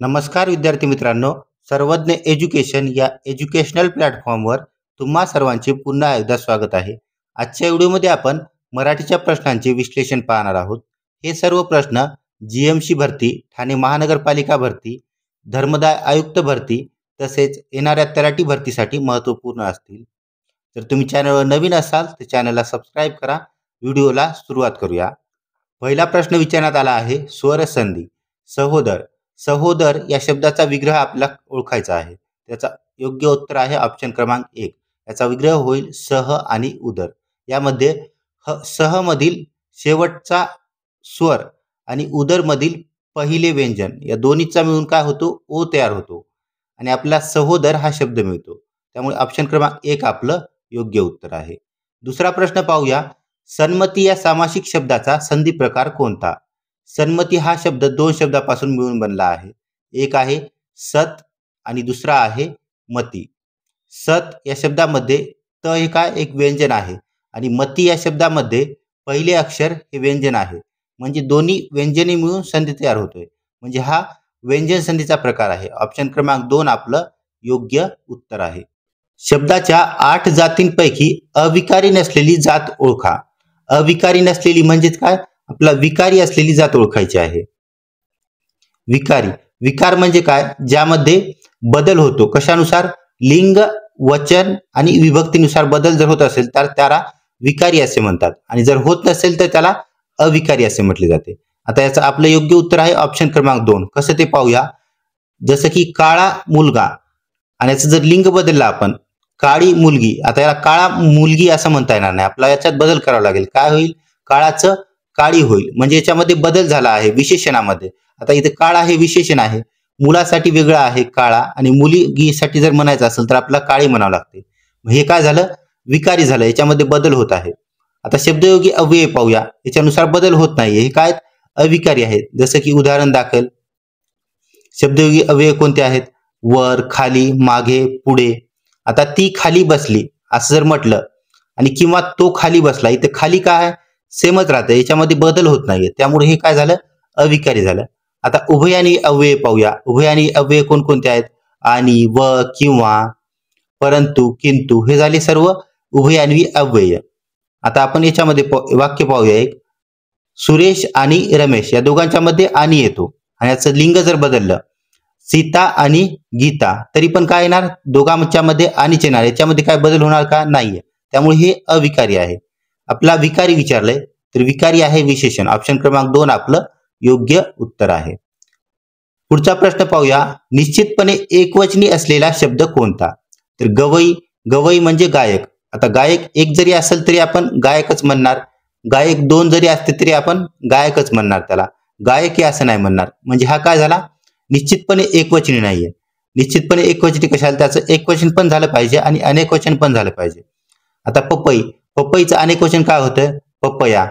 नमस्कार विद्यार्थी मित्रांनो, सर्वज्ञ एज्युकेशन या एज्युकेशनल प्लॅटफॉर्मवर तुम्हा सर्वांचे पुन्हा एकदा स्वागत आहे. आजच्या व्हिडिओमध्ये आपण मराठीच्या प्रश्नांचे विश्लेषण पाहणार आहोत. हे सर्व प्रश्न जीएमसी भरती, ठाणे महानगरपालिका भरती, धर्मदाय आयुक्त भरती तसेच येणाऱ्या तलाठी भरतीसाठी महत्त्वपूर्ण असतील. तर तुम्ही चॅनलवर नवीन असाल तर चॅनलला सबस्क्राईब करा. व्हिडिओला सुरुवात करूया. पहिला प्रश्न विचारण्यात आला आहे, स्वरसंधी. सहोदर. सहोदर या शब्दाचा विग्रह आपल्याला ओळखायचा आहे. त्याचा योग्य उत्तर आहे ऑप्शन क्रमांक 1. याचा विग्रह होईल सह आणि उदर. यामध्ये सह मधील शेवटचा स्वर आणि उदर मधील पहिले व्यंजन या दोन्हीचा मिळून काय होतो, ओ तयार होतो आणि आपला सहोदर हा शब्द मिळतो. त्यामुळे ऑप्शन क्रमांक 1 आपलं योग्य उत्तर आहे. दुसरा प्रश्न पाहूया. सन्मती या सामासिक शब्दाचा संधी प्रकार कोणता? सन्मती हा शब्द दोन शब्दापासून मिळून बनला आहे. एक आहे सत आणि दुसरा आहे मती. सत या शब्दामध्ये त हे काय एक व्यंजन आहे आणि मती या शब्दामध्ये पहिले अक्षर हे व्यंजन आहे. म्हणजे दोन्ही व्यंजने मिळून संधी तयार होतोय. म्हणजे हा व्यंजन संधीचा प्रकार आहे. ऑप्शन क्रमांक 2 आपलं योग्य उत्तर आहे. शब्दाच्या 8 जातींपैकी अविकारी नसलेली जात ओळखा. अविकारी नसलेली म्हणजेच काय, आपला विकारी असलेली जात ओळखायची आहे. विकारी. विकार म्हणजे काय, ज्यामध्ये बदल होतो. कशानुसार? लिंग, वचन आणि विभक्तीनुसार बदल जर होत असेल तर त्याला विकारी असे म्हणतात आणि जर होत नसेल तर त्याला अविकारी असे म्हटले जाते. आता याचं आपलं योग्य उत्तर आहे ऑप्शन क्रमांक 2. कसं ते पाहूया. जसं की काळा मुलगा आणि याचं जर लिंग बदलला आपण, काळी मुलगी. आता याला काळा मुलगी असं म्हणता येणार नाही. आपल्याला याच्यात बदल करावा लागेल. काय होईल? काळाचं काळी होईल. म्हणजे याच्यामध्ये बदल झाला आहे विशेषणामध्ये. आता इथे काळा हे विशेषण आहे. मुलासाठी वेगळं आहे काळा आणि मुलगीसाठी जर म्हणायचं असेल तर आपल्याला काळी म्हणावं लागते. हे काय झालं? विकारी झालं. याच्यामध्ये बदल होत आहे. आता शब्दयोगी अव्यय पाहूया. याच्यानुसार बदल होत नाहीये. हे काय अविकारी आहेत. जसं की उदाहरण दाखल शब्दयोगी अव्यय कोणते आहेत? वर, खाली, मागे, पुढे. आता ती खाली बसली असं जर म्हटलं आणि किंवा तो खाली बसला, इथे खाली काय सेमच राहतं. याच्यामध्ये बदल होत नाहीये. त्यामुळे हे काय झालं? अविकारी झालं. आता उभयान्वी अव्यय पाहूया. उभयान्वी अव्यय कोणकोणते आहेत? आणि, व, किंवा, परंतु, किंतु हे झाले सर्व उभयान्वी अव्यय. आता आपण याच्यामध्ये वाक्य पाहूया एक. सुरेश आणि रमेश या दोघांच्या मध्ये आणि येतो आणि याचं लिंग जर बदललं, सीता आणि गीता, तरी पण काय येणार? दोघांच्या मध्ये आणीच येणार. याच्यामध्ये काय बदल होणार का? नाहीये. त्यामुळे हे अविकारी आहे. आपला विकारी विचारलंय तर विकारी आहे विशेषण. ऑप्शन क्रमांक 2 आपलं योग्य उत्तर आहे. पुढचा प्रश्न पाहूया. निश्चितपणे एकवचनी असलेला शब्द कोणता? तर गवई. गवई म्हणजे गायक. आता गायक एक जरी असेल तरी आपण गायकच म्हणणार. गायक 2 जरी असते तरी आपण गायकच म्हणणार त्याला. गायक हे असं नाही म्हणणार. म्हणजे हा काय झाला? निश्चितपणे एकवचनी नाहीये. निश्चितपणे एकवचनी कशाला? त्याचं एकवचन पण झालं पाहिजे आणि अनेकवचन पण झालं पाहिजे. आता पपई. पपईचं अनेकवचन काय होतं? पपया.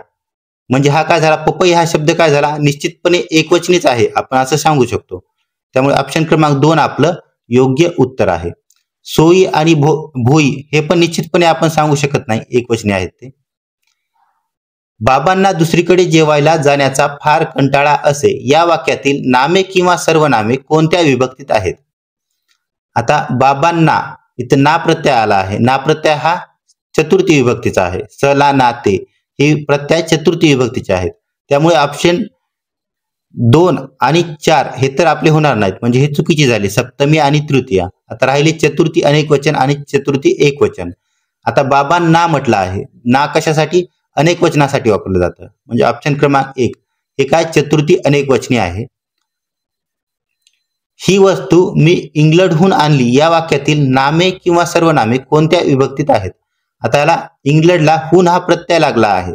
म्हणजे हा काय झाला? पपई हा शब्द काय झाला? निश्चितपणे एकवचनीच आहे, आपण असं सांगू शकतो. त्यामुळे ऑप्शन क्रमांक 2 आपलं योग्य उत्तर आहे. सोई आणि भोई हे पण निश्चितपणे आपण सांगू शकत नाही, एकवचनी आहेत ते. बाबांना दुसरीकडे जेवायला जाण्याचा फार कंटाळा असे या वाक्यातील नामे किंवा सर्वनामे कोणत्या विभक्तीत आहेत? आता बाबांना इथं ना प्रत्यय आला आहे. ना प्रत्यय हा चतुर्थी विभक्तीचा आहे. सला नाते हे प्रत्यय चतुर्थी विभक्तीचे आहेत. त्यामुळे ऑप्शन 2 आणि 4 हे तर आपले होणार नाहीत. म्हणजे हे चुकीची झाली. सप्तमी आणि तृतीया. आता राहिले चतुर्थी अनेकवचन आणि चतुर्थी एकवचन. आता बाबांना म्हटलं आहे. ना कशासाठी? अनेकवचनासाठी वापरलं जातं. म्हणजे ऑप्शन क्रमांक 1 हे काय चतुर्थी अनेकवचनी आहे. ही वस्तू मी इंग्लंडहून आणली या वाक्यातील नामे किंवा सर्वनामे कोणत्या विभक्तीत आहेत? आता याला इंग्लंडला हून हा प्रत्यय लागला आहे.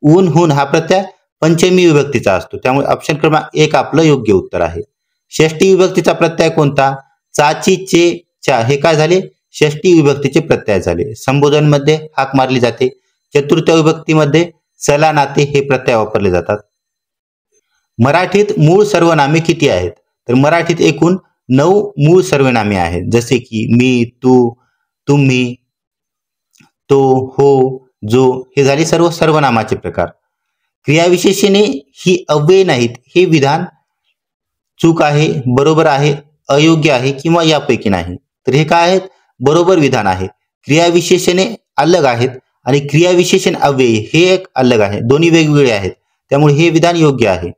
ऊन हून हा प्रत्यय पंचमी विभक्तीचा असतो. त्यामुळे ऑप्शन क्रमांक 1 आपलं योग्य उत्तर आहे. षष्टी विभक्तीचा प्रत्यय कोणता? चाची, चे, च्या हे काय झाले? षष्टी विभक्तीचे प्रत्यय झाले. संबोधन मध्ये हाक मारली जाते. चतुर्थ विभक्तीमध्ये सला नाते हे प्रत्यय वापरले जातात. मराठीत मूळ सर्वनामे किती आहेत? तर मराठीत एकूण 9 मूळ सर्वनामे आहेत. जसे की मी, तू, तुम्ही, तो, हो, जो हे झाले सर्व सर्वनामाचे प्रकार. क्रियाविशेषणे ही अव्यय नाहीत हे विधान चूक आहे, बरोबर आहे, अयोग्य आहे किंवा यापैकी नाही. तर हे काय आहेत? बरोबर विधान आहे. क्रियाविशेषणे अलग आहेत आणि क्रियाविशेषण अव्ययी हे एक अलग आहे. दोन्ही वेगवेगळे आहेत. त्यामुळे हे विधान योग्य आहे.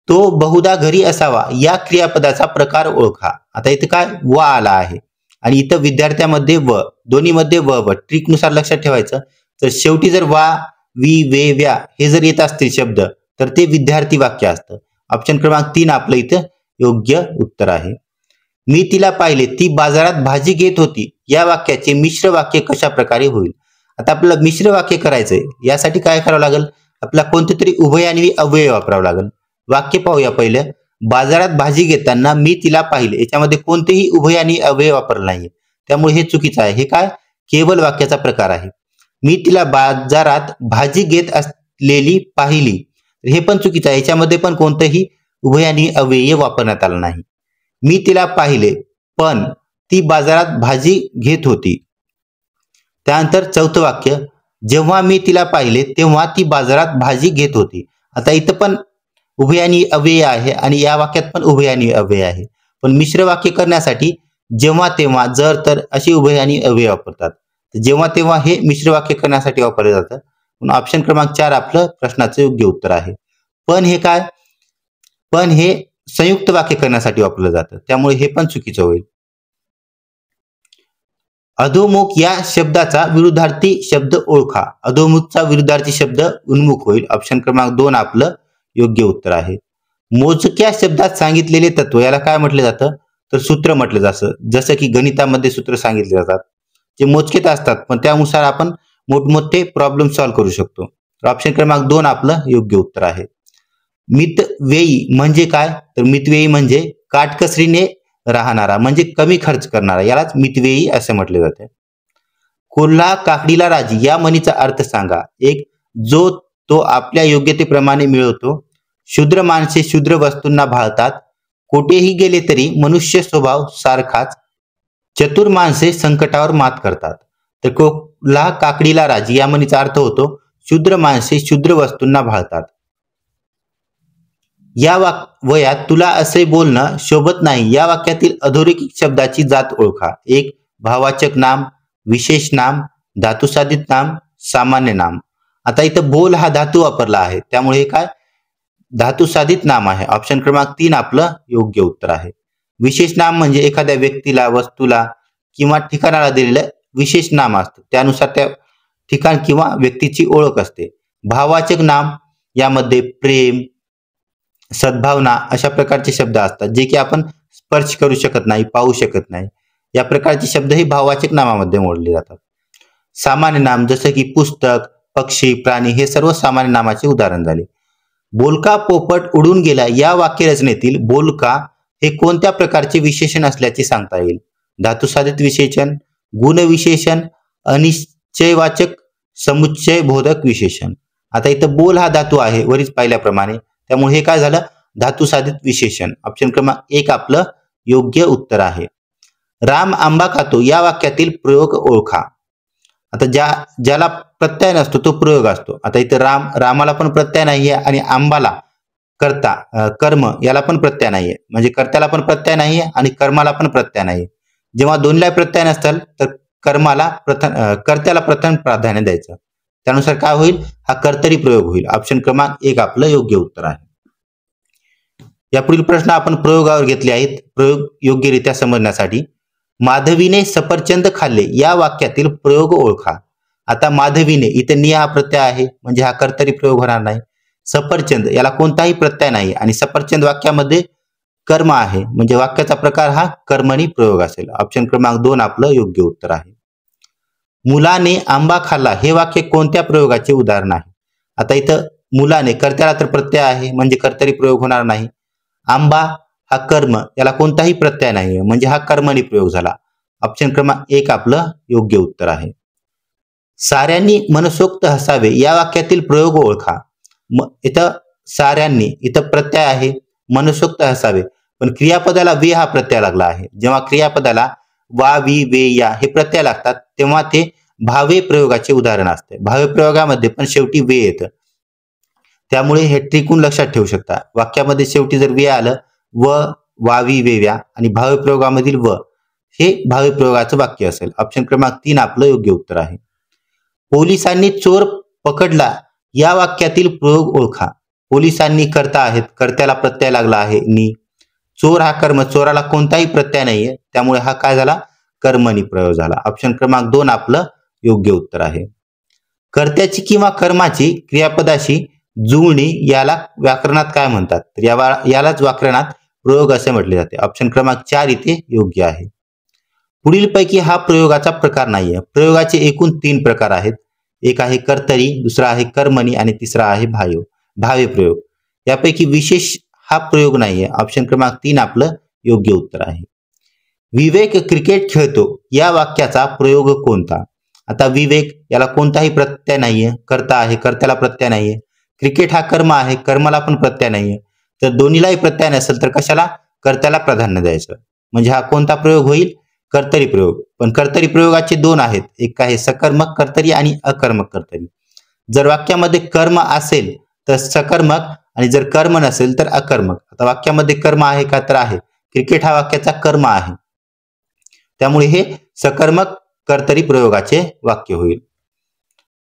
तो बहुधा घरी असावा या क्रियापदाचा प्रकार ओळखा. आता इथे काय वा आला आहे आणि इथं विद्यार्थ्यामध्ये व, दोन्हीमध्ये व ट्रिकनुसार लक्षात ठेवायचं. तर शेवटी जर वा, वी, वे, व्या हे जर येत असतील शब्द तर ते विद्यार्थी वाक्य असतं. ऑप्शन क्रमांक 3 आपलं इथं योग्य उत्तर आहे. मी तिला पाहिले ती बाजारात भाजी घेत होती या वाक्याचे मिश्र वाक्य कशा प्रकारे होईल? आता आपल्याला मिश्र वाक्य करायचंय. यासाठी काय करावं लागेल? आपल्याला कोणते तरी उभयान्वी अव्यय वापरावं लागेल. वाक्य पाहूया पहिलं. बाजारात भाजी घेताना मी तिला पाहिले. याच्यामध्ये कोणतेही उभयान्वी अव्यय वापरला नाहीये. त्यामुळे हे चुकीचं आहे. हे काय केवळ वाक्याचा प्रकार आहे. मी तिला बाजारात भाजी घेत असलेली पाहिली. हे पण चुकीचं आहे. याच्यामध्ये पण कोणतंही उभयान्वी अव्यय वापरण्यात आलं नाही. मी तिला पाहिले पण ती बाजारात भाजी घेत होती. त्यानंतर चौथं वाक्य, जेव्हा मी तिला पाहिले तेव्हा ती बाजारात भाजी घेत होती. आता इथं पण उभयान्वी अव्यय आहे आणि या वाक्यात पण उभयान्वी अव्यय आहे. पण मिश्र वाक्य करण्यासाठी जेव्हा तेव्हा, जर तर अशी उभयान्वी अव्यय वापरतात. जेव्हा तेव्हा हे मिश्र वाक्य करण्यासाठी वापरले जातं. म्हणून ऑप्शन क्रमांक 4 आपलं प्रश्नाचं योग्य उत्तर आहे. पण हे काय? पण हे संयुक्त वाक्य करण्यासाठी वापरलं जातं. त्यामुळे हे पण चुकीचं होईल. अधोमुख या शब्दाचा विरुद्धार्थी शब्द ओळखा. अधोमुखचा विरुद्धार्थी शब्द उन्मुख होईल. ऑप्शन क्रमांक 2 आपलं योग्य उत्तर आहे. मोजक्या शब्दात सांगितलेले तत्व याला काय म्हटलं जातं? तर सूत्र म्हटलं जातं. जसं की गणितामध्ये सूत्र सांगितले जातात. जे मोजकेच असतात पण त्यानुसार आपण मोठमोठे प्रॉब्लेम सॉल्व्ह करू शकतो. तर ऑप्शन क्रमांक 2 आपलं योग्य उत्तर आहे. मितव्ययी म्हणजे काय? तर मितव्ययी म्हणजे काटकसरीने राहणारा म्हणजे कमी खर्च करणारा, यालाच मितव्ययी असे म्हटले जाते. कोल्हा काकडीला राजी या म्हणीचा अर्थ सांगा. एक, जो तो आपल्या योग्यतेप्रमाणे मिळवतो. शूद्र माणसे शूद्र वस्तूंना भाळतात. कोठेही गेले तरी मनुष्य स्वभाव सारखाच. चतुर माणसे संकटावर मात करतात. तर कोल्हा काकडीला राजी या म्हणीचा अर्थ होतो शूद्र माणसे शूद्र वस्तूंना भाळतात. या वयात तुला असे बोलणं शोभत नाही या वाक्यातील अधोरेखित शब्दाची जात ओळखा. एक, भाववाचक नाम, विशेष नाम, धातुसाधित नाम, सामान्य नाम. आता इथं बोल हा धातू वापरला आहे त्यामुळे हे काय धातुसाधित नाम आहे. ऑप्शन क्रमांक 3 आपलं योग्य उत्तर आहे. विशेष नाम म्हणजे एखाद्या व्यक्तीला, वस्तूला किंवा ठिकाणाला दिलेलं विशेष नाम असतं. त्यानुसार त्या ठिकाण किंवा व्यक्तीची ओळख असते. भाववाचक नाम यामध्ये प्रेम, सद्भावना अशा प्रकारचे शब्द असतात जे की आपण स्पर्श करू शकत नाही, पाहू शकत नाही. या प्रकारचे शब्द ही भाववाचक नामामध्ये मोडले जातात. सामान्य नाम जसं की पुस्तक, पक्षी, प्राणी हे सर्व सामान्य नामाचे उदाहरण झाले. बोलका पोपट उडून गेला या वाक्यरचनेतील बोलका हे कोणत्या प्रकारचे विशेषण असल्याचे सांगता येईल? धातुसाधित विशेषण, गुणविशेषण, अनिश्चयवाचक, समुच्चय बोधक विशेषण. आता इथं बोल हा धातू आहे वरीच पाहिल्याप्रमाणे. त्यामुळे हे काय झालं धातुसाधित विशेषण. ऑप्शन क्रमांक 1 आपलं योग्य उत्तर आहे. राम आंबा खातो या वाक्यातील प्रयोग ओळखा. आता ज्याला प्रत्यय नसतो तो प्रयोग असतो. आता इथे रामाला पण प्रत्यय नाहीये आणि आंबाला कर्म याला पण प्रत्यय नाहीये. म्हणजे कर्त्याला पण प्रत्यय नाहीये आणि कर्माला पण प्रत्यय नाहीये. जेव्हा दोन्हीला प्रत्यय नसतील तर कर्त्याला प्रथम प्राधान्य द्यायचं. त्यानुसार काय होईल हा कर्तरी प्रयोग होईल. ऑप्शन क्रमांक 1 आपलं योग्य उत्तर आहे. यापुढील प्रश्न आपण प्रयोगावर घेतले आहेत प्रयोग योग्यरित्या समजण्यासाठी. माधवीने सफरचंद खाल्ले या वाक्यातील प्रयोग ओळखा. आता माधवीने इथे नि हा प्रत्यय आहे म्हणजे हा कर्तरी प्रयोग होणार नाही. सफरचंद याला कोणताही प्रत्यय नाही आणि सफरचंद वाक्यामध्ये कर्म आहे म्हणजे वाक्याचा प्रकार हा कर्मणी प्रयोग असेल. ऑप्शन क्रमांक 2 आपलं योग्य उत्तर आहे. मुलाने आंबा खाल्ला हे वाक्य कोणत्या प्रयोगाचे उदाहरण आहे? आता इथं मुलाने कर्त्याला तर प्रत्यय आहे म्हणजे कर्तरी प्रयोग होणार नाही. आंबा हा कर्म याला कोणताही प्रत्यय नाही म्हणजे हा कर्मणी प्रयोग झाला. ऑप्शन क्रमांक 1 आपलं योग्य उत्तर आहे. साऱ्यांनी मनसोक्त हसावे या वाक्यातील प्रयोग ओळखा. इथं साऱ्यांनी इथं प्रत्यय आहे मनसोक्त हसावे पण क्रियापदाला वे हा प्रत्यय लागला आहे. जेव्हा क्रियापदाला वा, वी, वे, या हे प्रत्यय लागतात तेव्हा ते भावे प्रयोगाचे उदाहरण असते. भावे प्रयोगामध्ये पण शेवटी वे येतं. त्यामुळे हे ट्रिकून लक्षात ठेवू शकता. वाक्यामध्ये शेवटी जर वे आलं, व, वावी, वेव्या आणि भावी प्रयोगामधील व हे भावी प्रयोगाचं वाक्य असेल. ऑप्शन क्रमांक 3 आपलं योग्य उत्तर आहे. पोलिसांनी चोर पकडला या वाक्यातील प्रयोग ओळखा. पोलिसांनी करता आहेत, कर्त्याला प्रत्यय लागला आहे नी. चोर हा कर्म, चोराला कोणताही प्रत्यय नाहीये, त्यामुळे हा काय झाला, कर्मणी प्रयोग झाला. ऑप्शन क्रमांक 2 आपलं योग्य उत्तर आहे. कर्त्याची किंवा कर्माची क्रियापदाशी जुळणी याला व्याकरणात काय म्हणतात, तर यालाच व्याकरणात प्रयोग असे म्हटले जाते. ऑप्शन क्रमांक 4 इथे योग्य आहे. पुढीलपैकी हा प्रयोगाचा प्रकार नाहीये. प्रयोगाचे एकूण 3 प्रकार आहेत. एक आहे कर्तरी, दुसरा आहे कर्मणी आणि तिसरा आहे भावे प्रयोग. यापैकी विशेष हा प्रयोग नाहीये. ऑप्शन क्रमांक 3 आपलं योग्य उत्तर आहे. विवेक क्रिकेट खेळतो या वाक्याचा प्रयोग कोणता. आता विवेक याला कोणताही प्रत्यय नाहीये, कर्ता आहे, कर्त्याला प्रत्यय नाहीये. क्रिकेट हा कर्म आहे, कर्माला पण प्रत्यय नाहीये. तर दोन्हीलाही प्रत्यय नसेल तर कशाला, कर्त्याला प्राधान्य द्यायचं. म्हणजे हा कोणता प्रयोग होईल, कर्तरी प्रयोग. पण कर्तरी प्रयोगाचे 2 आहेत. एक आहे सकर्मक कर्तरी आणि अकर्मक कर्तरी. जर वाक्यामध्ये कर्म असेल तर सकर्मक आणि जर कर्म नसेल तर अकर्मक. आता वाक्यामध्ये कर्म आहे का, तर आहे. क्रिकेट हा वाक्याचा कर्म आहे, त्यामुळे हे सकर्मक कर्तरी प्रयोगाचे वाक्य होईल.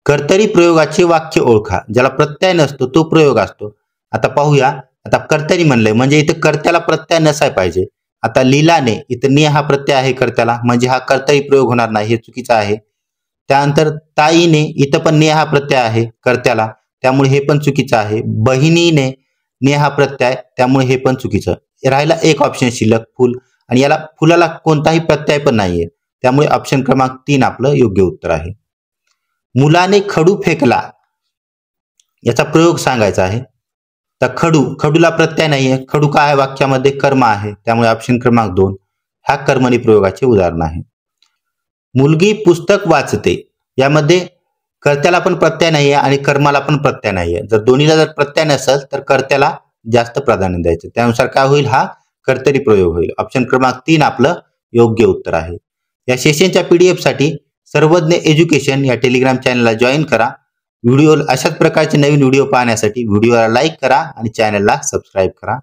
कर्तरी प्रयोगाचे वाक्य ओळखा. ज्याला प्रत्यय नसतो तो प्रयोग असतो. आता पाहूया. आता कर्तरी म्हणलंय म्हणजे इथं कर्त्याला प्रत्यय नसाय पाहिजे. आता लीलाने, इथं ने हा प्रत्यय आहे कर्त्याला, म्हणजे हा कर्तरी प्रयोग होणार नाही, हे चुकीचं आहे. त्यानंतर ताईने, इथं पण ने हा प्रत्यय आहे कर्त्याला, त्यामुळे हे पण चुकीचं आहे. बहिणीने ने हा प्रत्यय, त्यामुळे हे पण चुकीचं. राहिला एक ऑप्शन शिल्लक, फुल, आणि याला फुलाला कोणताही प्रत्यय पण नाहीये, त्यामुळे ऑप्शन क्रमांक 3 आपलं योग्य उत्तर आहे. मुलाने खडू फेकला याचा प्रयोग सांगायचा आहे. तर खडूला प्रत्यय नाहीये. खडू काय आहे, वाक्यामध्ये कर्म आहे, त्यामुळे ऑप्शन क्रमांक 2 हा कर्मणी प्रयोगाचे उदाहरण आहे. मुलगी पुस्तक वाचते यामध्ये कर्त्याला पण प्रत्यय नाहीये आणि कर्माला पण प्रत्यय नाहीये. जर दोन्हीला जर प्रत्यय नसेल तर कर्त्याला जास्त प्राधान्य द्यायचं. त्यानुसार काय होईल, हा कर्तरी प्रयोग होईल. ऑप्शन क्रमांक 3 आपलं योग्य उत्तर आहे. या सेशनच्या PDF साठी सर्वज्ञ एज्युकेशन या टेलिग्राम चॅनलला जॉईन करा. अशाच प्रकारचे नवीन व्हिडिओ पाहण्यासाठी व्हिडिओला लाईक करा आणि चॅनलला सबस्क्राईब करा.